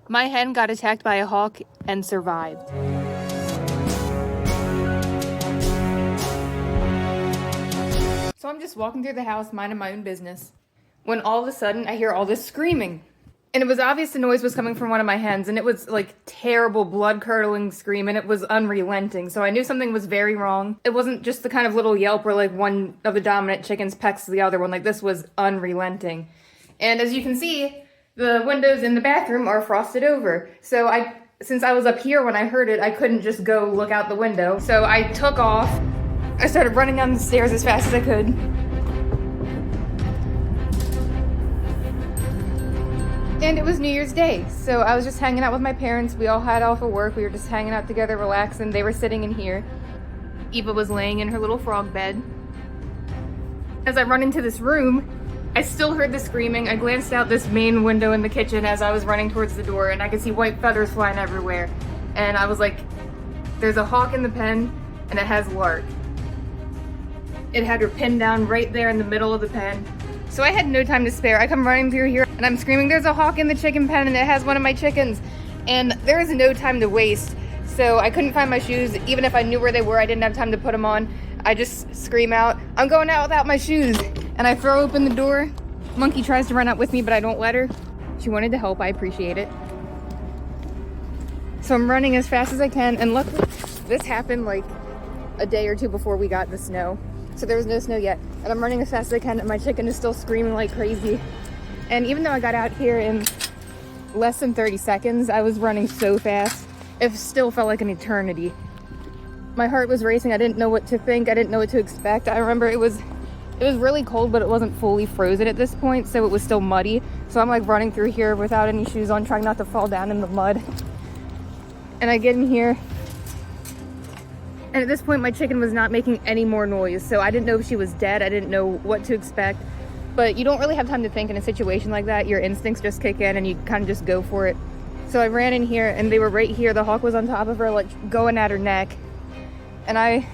My hen got attacked by a hawk and survived. So I'm just walking through the house, minding my own business, when all of a sudden I hear all this screaming. And it was obvious the noise was coming from one of my hens, and it was like terrible, blood-curdling scream, and it was unrelenting. So I knew something was very wrong. It wasn't just the kind of little yelp where like one of the dominant chickens pecks the other one. Like, this was unrelenting. And as you can see, the windows in the bathroom are frosted over. So since I was up here when I heard it, I couldn't just go look out the window. So I took off. I started running down the stairs as fast as I could. And it was New Year's Day, so I was just hanging out with my parents. We all had off of work. We were just hanging out together, relaxing. They were sitting in here. Eva was laying in her little frog bed. As I run into this room, I still heard the screaming. I glanced out this main window in the kitchen as I was running towards the door, and I could see white feathers flying everywhere. And I was like, there's a hawk in the pen, and it has Lark. It had her pinned down right there in the middle of the pen. So I had no time to spare. I come running through here, and I'm screaming, there's a hawk in the chicken pen, and it has one of my chickens. And there is no time to waste. So I couldn't find my shoes. Even if I knew where they were, I didn't have time to put them on. I just scream out, I'm going out without my shoes. And I throw open the door. Monkey tries to run out with me, but I don't let her. She wanted to help, I appreciate it. So I'm running as fast as I can, and luckily this happened like a day or two before we got the snow. So there was no snow yet. And I'm running as fast as I can, and my chicken is still screaming like crazy. And even though I got out here in less than 30 seconds, I was running so fast. It still felt like an eternity. My heart was racing. I didn't know what to think. I didn't know what to expect. I remember it was really cold, but it wasn't fully frozen at this point, so it was still muddy. So I'm like running through here without any shoes on, trying not to fall down in the mud. And I get in here, and at this point my chicken was not making any more noise, so I didn't know if she was dead. I didn't know what to expect. But you don't really have time to think in a situation like that. Your instincts just kick in and you kind of just go for it. So I ran in here, and they were right here. The hawk was on top of her, like going at her neck. And I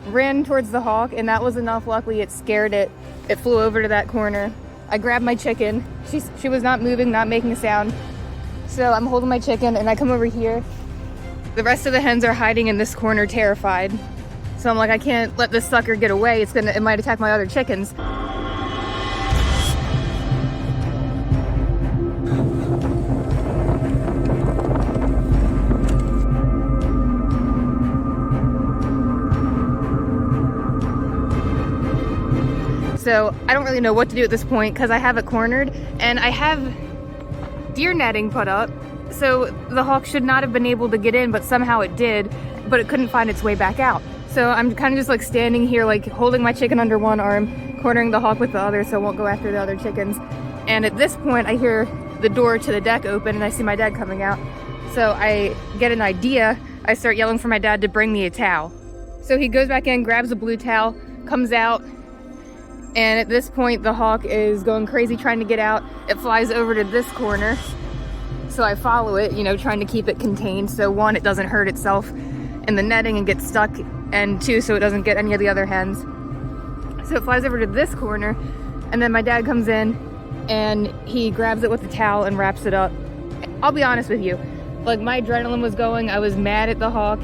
ran towards the hawk, and that was enough. Luckily, it scared it. It flew over to that corner. I grabbed my chicken. She was not moving, not making a sound. So I'm holding my chicken, and I come over here. The rest of the hens are hiding in this corner, terrified. So I'm like, I can't let this sucker get away. It might attack my other chickens. So I don't really know what to do at this point because I have it cornered, and I have deer netting put up. So the hawk should not have been able to get in, but somehow it did, but it couldn't find its way back out. So I'm kind of just like standing here, like holding my chicken under one arm, cornering the hawk with the other so it won't go after the other chickens. And at this point I hear the door to the deck open, and I see my dad coming out. So I get an idea. I start yelling for my dad to bring me a towel. So he goes back in, grabs a blue towel, comes out, and at this point the hawk is going crazy trying to get out. It flies over to this corner. So I follow it, trying to keep it contained. So one, it doesn't hurt itself in the netting and get stuck, and two, so it doesn't get any of the other hens. So it flies over to this corner, and then my dad comes in and he grabs it with the towel and wraps it up. I'll be honest with you, like my adrenaline was going. I was mad at the hawk.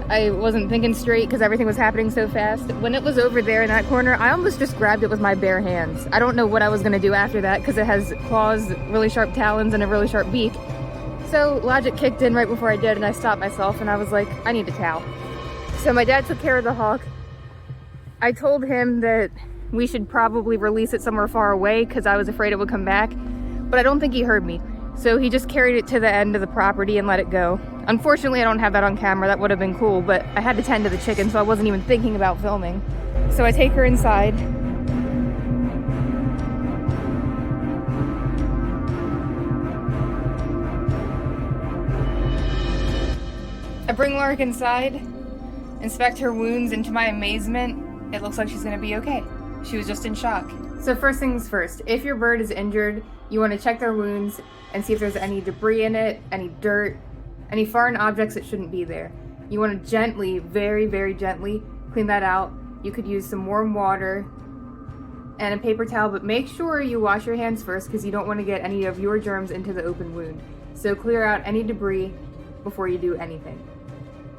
I wasn't thinking straight because everything was happening so fast. When it was over there in that corner, I almost just grabbed it with my bare hands. I don't know what I was gonna do after that because it has claws, really sharp talons, and a really sharp beak. So logic kicked in right before I did, and I stopped myself, and I was like, I need a towel. So my dad took care of the hawk. I told him that we should probably release it somewhere far away because I was afraid it would come back, but I don't think he heard me. So he just carried it to the end of the property and let it go. Unfortunately, I don't have that on camera. That would have been cool, but I had to tend to the chicken, so I wasn't even thinking about filming. So I take her inside. I bring Lark inside, inspect her wounds, and to my amazement, it looks like she's gonna be okay. She was just in shock. So first things first, if your bird is injured, you want to check their wounds and see if there's any debris in it, any dirt, any foreign objects that shouldn't be there. You want to gently, very, very gently clean that out. You could use some warm water and a paper towel, but make sure you wash your hands first because you don't want to get any of your germs into the open wound. so clear out any debris before you do anything.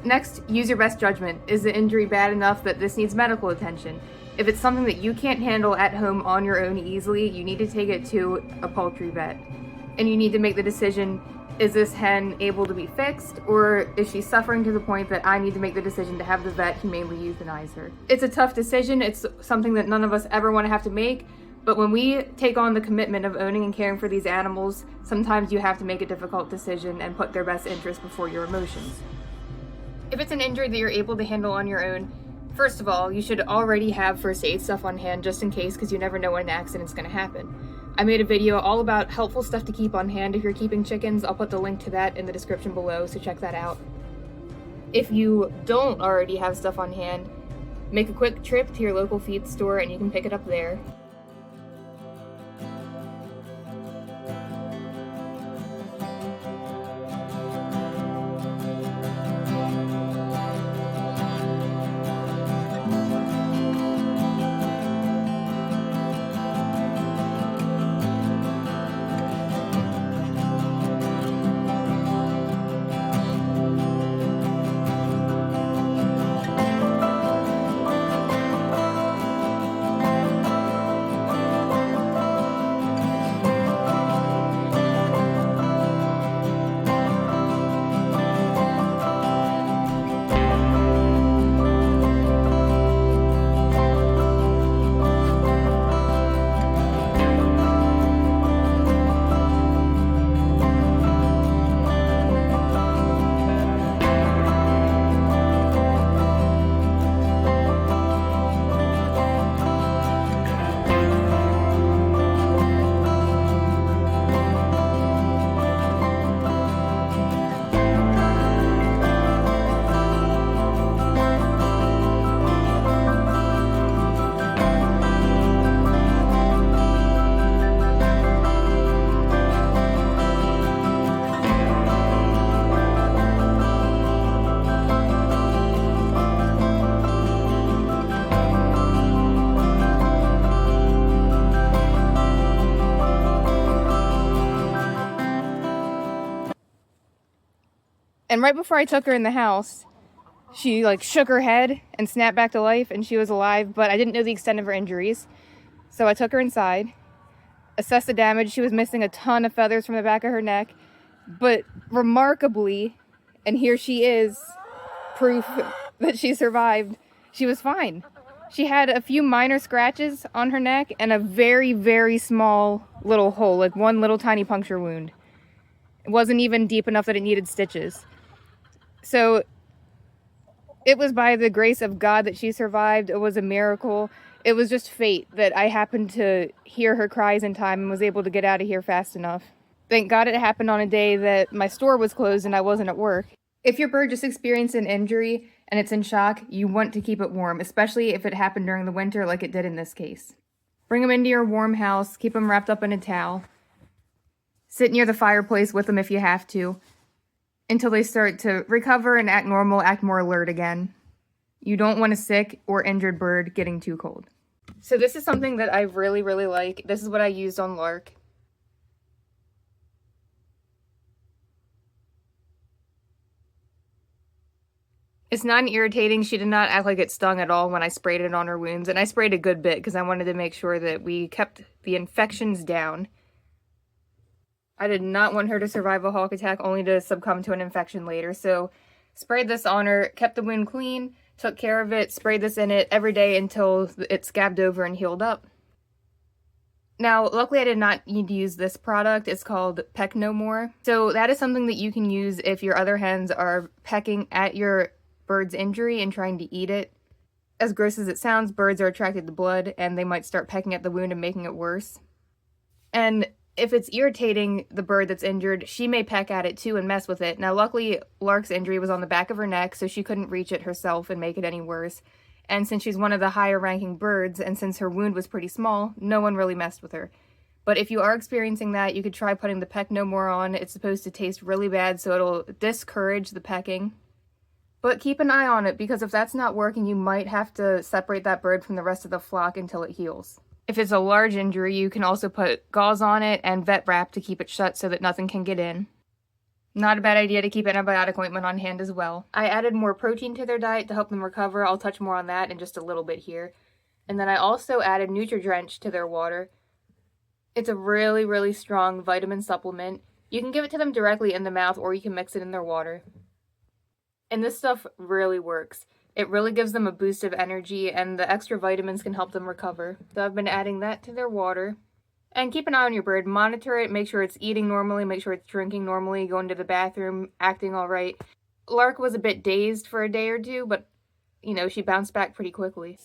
Next, use your best judgment. Is the injury bad enough that this needs medical attention? If it's something that you can't handle at home on your own easily, you need to take it to a poultry vet. And you need to make the decision, is this hen able to be fixed, or is she suffering to the point that I need to make the decision to have the vet humanely euthanize her? It's a tough decision. It's something that none of us ever want to have to make, but when we take on the commitment of owning and caring for these animals, sometimes you have to make a difficult decision and put their best interest before your emotions. If it's an injury that you're able to handle on your own, first of all, you should already have first aid stuff on hand just in case, because you never know when an accident's going to happen. I made a video all about helpful stuff to keep on hand if you're keeping chickens. I'll put the link to that in the description below, so check that out. If you don't already have stuff on hand, make a quick trip to your local feed store and you can pick it up there. And right before I took her in the house, she shook her head and snapped back to life, and she was alive, but I didn't know the extent of her injuries. So I took her inside, assessed the damage. She was missing a ton of feathers from the back of her neck, but remarkably, and here she is, proof that she survived, she was fine. She had a few minor scratches on her neck and a very, very small little hole, like one little tiny puncture wound. It wasn't even deep enough that it needed stitches. So it was by the grace of God that she survived. It was a miracle. It was just fate that I happened to hear her cries in time and was able to get out of here fast enough. Thank God it happened on a day that my store was closed and I wasn't at work. If your bird just experienced an injury and it's in shock, you want to keep it warm, especially if it happened during the winter like it did in this case. Bring them into your warm house, keep them wrapped up in a towel. Sit near the fireplace with them if you have to, until they start to recover and act normal, act more alert again. You don't want a sick or injured bird getting too cold. So this is something that I really, really like. This is what I used on Lark. It's non-irritating. She did not act like it stung at all when I sprayed it on her wounds, and I sprayed a good bit because I wanted to make sure that we kept the infections down. I did not want her to survive a hawk attack only to succumb to an infection later, so sprayed this on her, kept the wound clean, took care of it, sprayed this in it every day until it scabbed over and healed up. Now, luckily I did not need to use this product. It's called Peck No More. So that is something that you can use if your other hens are pecking at your bird's injury and trying to eat it. As gross as it sounds, birds are attracted to blood and they might start pecking at the wound and making it worse. And if it's irritating the bird that's injured, she may peck at it too and mess with it. Now, luckily, Lark's injury was on the back of her neck, so she couldn't reach it herself and make it any worse. And since she's one of the higher ranking birds, and since her wound was pretty small, no one really messed with her. But if you are experiencing that, you could try putting the Peck No More on. It's supposed to taste really bad, so it'll discourage the pecking. But keep an eye on it, because if that's not working, you might have to separate that bird from the rest of the flock until it heals. If it's a large injury, you can also put gauze on it and vet wrap to keep it shut so that nothing can get in. Not a bad idea to keep antibiotic ointment on hand as well. I added more protein to their diet to help them recover. I'll touch more on that in just a little bit here. And then I also added Nutri-Drench to their water. It's a really, really strong vitamin supplement. You can give it to them directly in the mouth, or you can mix it in their water. And this stuff really works. It really gives them a boost of energy, and the extra vitamins can help them recover. So I've been adding that to their water. And keep an eye on your bird. Monitor it, make sure it's eating normally, make sure it's drinking normally, going to the bathroom, acting all right. Lark was a bit dazed for a day or two, but, you know, she bounced back pretty quickly.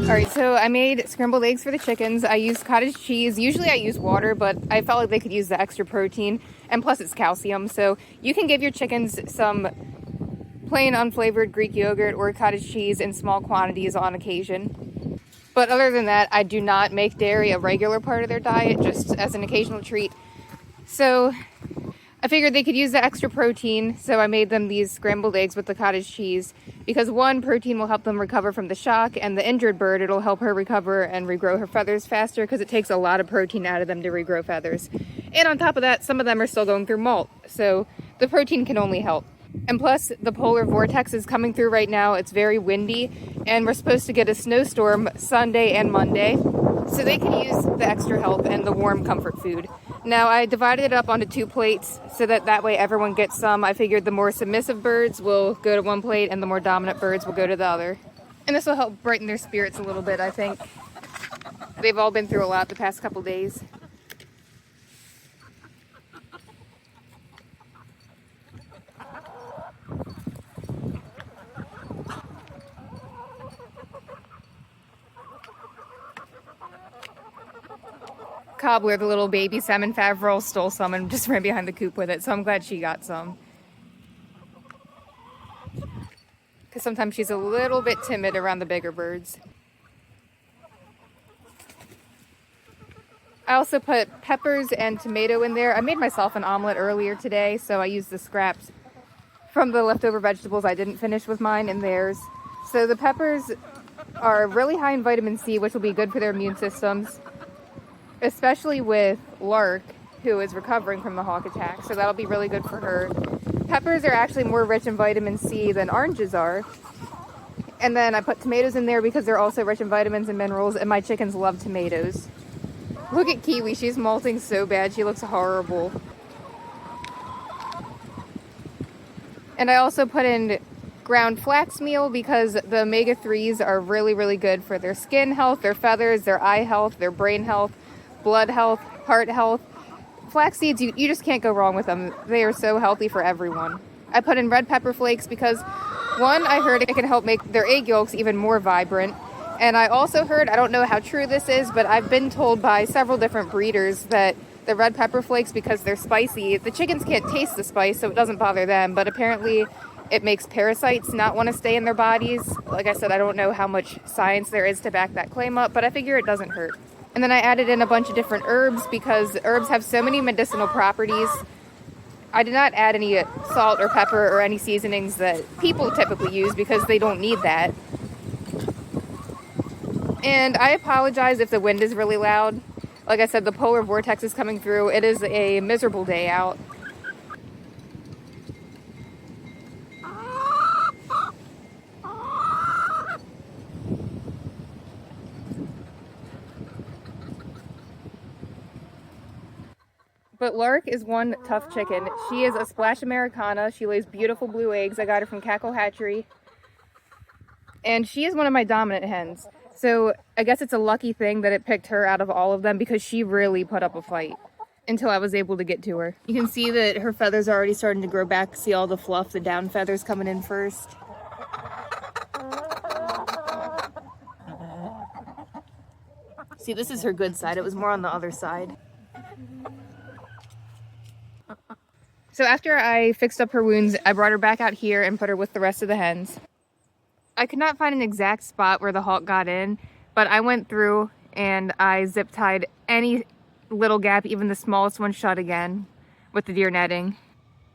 Alright, so I made scrambled eggs for the chickens. I used cottage cheese. Usually I use water, but I felt like they could use the extra protein, and plus it's calcium. So you can give your chickens some plain unflavored Greek yogurt or cottage cheese in small quantities on occasion. But other than that, I do not make dairy a regular part of their diet, just as an occasional treat. So I figured they could use the extra protein, so I made them these scrambled eggs with the cottage cheese. Because one, protein will help them recover from the shock, and the injured bird, it'll help her recover and regrow her feathers faster, because it takes a lot of protein out of them to regrow feathers. And on top of that, some of them are still going through molt, so the protein can only help. And plus, the polar vortex is coming through right now. It's very windy, and we're supposed to get a snowstorm Sunday and Monday, so they can use the extra help and the warm comfort food. Now, I divided it up onto 2 plates so that way everyone gets some. I figured the more submissive birds will go to one plate and the more dominant birds will go to the other. And this will help brighten their spirits a little bit, I think. They've all been through a lot the past couple days. Cobbler, the little baby salmon Favreau, stole some and just ran behind the coop with it, so I'm glad she got some. Because sometimes she's a little bit timid around the bigger birds. I also put peppers and tomato in there. I made myself an omelet earlier today, so I used the scraps from the leftover vegetables I didn't finish with mine and theirs. So the peppers are really high in vitamin C, which will be good for their immune systems. Especially with Lark, who is recovering from the hawk attack, so that'll be really good for her. Peppers are actually more rich in vitamin C than oranges are. And then I put tomatoes in there because they're also rich in vitamins and minerals, and my chickens love tomatoes. Look at Kiwi, she's molting so bad, she looks horrible. And I also put in ground flax meal because the omega-3s are really, really good for their skin health, their feathers, their eye health, their brain health, blood health, heart health. Flax seeds, you just can't go wrong with them. They are so healthy for everyone. I put in red pepper flakes because, one, I heard it can help make their egg yolks even more vibrant. And I also heard, I don't know how true this is, but I've been told by several different breeders that the red pepper flakes, because they're spicy, the chickens can't taste the spice, so it doesn't bother them. But apparently it makes parasites not want to stay in their bodies. Like I said, I don't know how much science there is to back that claim up, but I figure it doesn't hurt. And then I added in a bunch of different herbs because herbs have so many medicinal properties. I did not add any salt or pepper or any seasonings that people typically use because they don't need that. And I apologize if the wind is really loud. Like I said, the polar vortex is coming through. It is a miserable day out. But Lark is one tough chicken. She is a Splash Americana. She lays beautiful blue eggs. I got her from Cackle Hatchery. And she is one of my dominant hens. So I guess it's a lucky thing that it picked her out of all of them because she really put up a fight until I was able to get to her. You can see that her feathers are already starting to grow back. See all the fluff, the down feathers coming in first. See, this is her good side. It was more on the other side. So after I fixed up her wounds, I brought her back out here and put her with the rest of the hens. I could not find an exact spot where the hawk got in, but I went through and I zip tied any little gap, even the smallest one, shut again with the deer netting.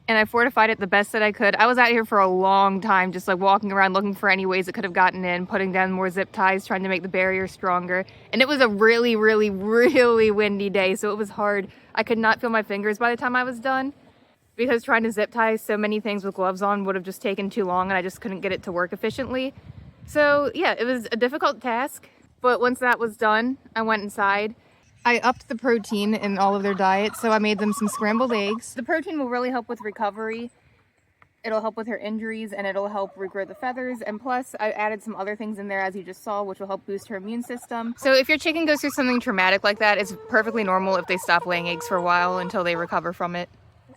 And I fortified it the best that I could. I was out here for a long time, just like walking around looking for any ways it could have gotten in, putting down more zip ties, trying to make the barrier stronger. And it was a really, really, really windy day, so it was hard. I could not feel my fingers by the time I was done, because trying to zip tie so many things with gloves on would have just taken too long and I just couldn't get it to work efficiently. So yeah, it was a difficult task, but once that was done, I went inside. I upped the protein in all of their diets, so I made them some scrambled eggs. The protein will really help with recovery. It'll help with her injuries and it'll help regrow the feathers. And plus, I added some other things in there, as you just saw, which will help boost her immune system. So if your chicken goes through something traumatic like that, it's perfectly normal if they stop laying eggs for a while until they recover from it.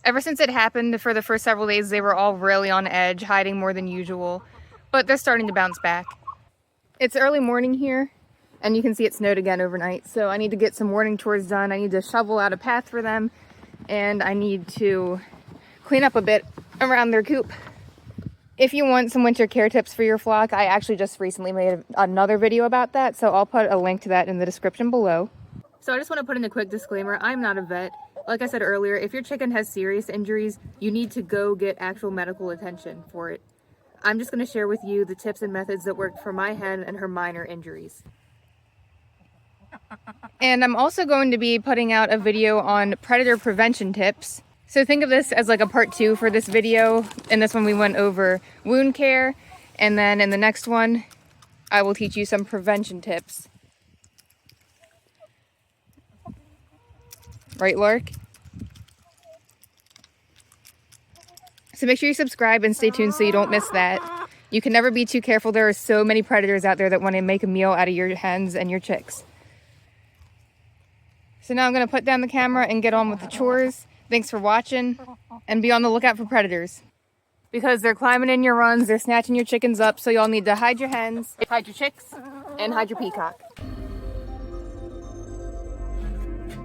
Ever since it happened, for the first several days, they were all really on edge, hiding more than usual, but they're starting to bounce back. It's early morning here, and you can see it snowed again overnight, so I need to get some morning chores done. I need to shovel out a path for them, and I need to clean up a bit around their coop. If you want some winter care tips for your flock, I actually just recently made another video about that, so I'll put a link to that in the description below. So I just want to put in a quick disclaimer. I'm not a vet. Like I said earlier, if your chicken has serious injuries, you need to go get actual medical attention for it. I'm just going to share with you the tips and methods that worked for my hen and her minor injuries. And I'm also going to be putting out a video on predator prevention tips. So think of this as like a part 2 for this video. In this one we went over wound care, and then in the next one I will teach you some prevention tips. Right, Lark? So make sure you subscribe and stay tuned so you don't miss that. You can never be too careful. There are so many predators out there that want to make a meal out of your hens and your chicks. So now I'm going to put down the camera and get on with the chores. Thanks for watching, and be on the lookout for predators. Because they're climbing in your runs, they're snatching your chickens up, so y'all need to hide your hens, hide your chicks, and hide your peacock.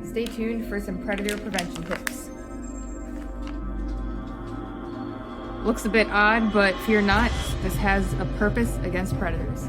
Stay tuned for some predator prevention tips. Looks a bit odd, but fear not, this has a purpose against predators.